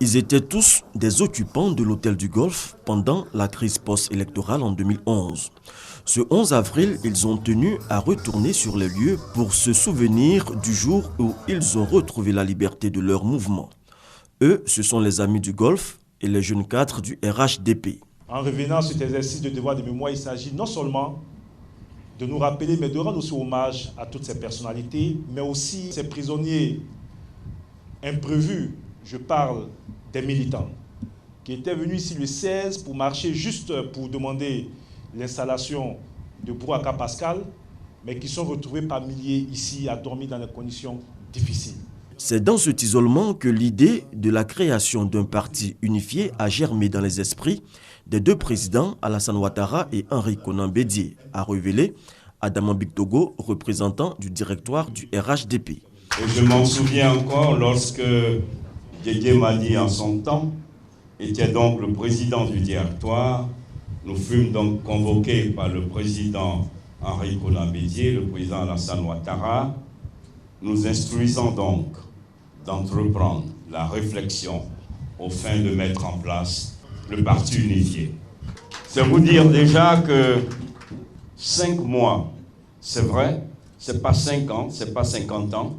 Ils étaient tous des occupants de l'hôtel du Golfe pendant la crise post-électorale en 2011. Ce 11 avril, ils ont tenu à retourner sur les lieux pour se souvenir du jour où ils ont retrouvé la liberté de leur mouvement. Eux, ce sont les Amis du Golfe et les jeunes cadres du RHDP. En revenant sur cet exercice de devoir de mémoire, il s'agit non seulement de nous rappeler, mais de rendre aussi hommage à toutes ces personnalités, mais aussi ces prisonniers imprévus. Je parle des militants qui étaient venus ici le 16 pour marcher juste pour demander l'installation de Bouaka Pascal, mais qui sont retrouvés par milliers ici à dormir dans des conditions difficiles. C'est dans cet isolement que l'idée de la création d'un parti unifié a germé dans les esprits des deux présidents, Alassane Ouattara et Henri Konan Bédié, a révélé Adama Bictogo, représentant du directoire du RHDP. Et je m'en souviens encore lorsque Didier Madi, en son temps, était donc le président du directoire. Nous fûmes donc convoqués par le président Henri Konan Bédié, le président Alassane Ouattara, nous instruisant donc d'entreprendre la réflexion au fin de mettre en place le parti unifié. C'est vous dire déjà que 5 mois, c'est vrai, c'est pas 5 ans, c'est pas 50 ans,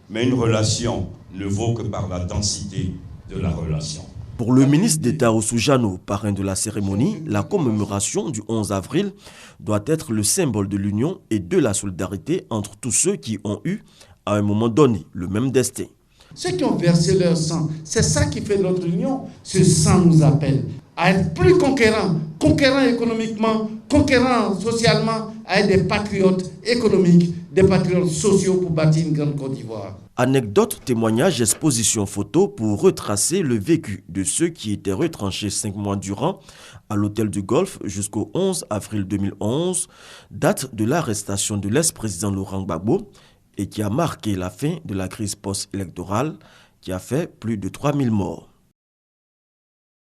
mais une relation ne vaut que par la densité de la relation. Pour le ministre d'État Oussoujano, parrain de la cérémonie, la commémoration du 11 avril doit être le symbole de l'union et de la solidarité entre tous ceux qui ont eu, à un moment donné, le même destin. Ceux qui ont versé leur sang, c'est ça qui fait notre union. Ce sang nous appelle à être plus conquérants, conquérants économiquement, conquérants socialement, à être des patriotes économiques, des patriotes sociaux pour bâtir une grande Côte d'Ivoire. Anecdotes, témoignages, expositions photos pour retracer le vécu de ceux qui étaient retranchés 5 mois durant à l'hôtel du Golfe jusqu'au 11 avril 2011, date de l'arrestation de l'ex-président Laurent Gbagbo et qui a marqué la fin de la crise post-électorale qui a fait plus de 3000 morts.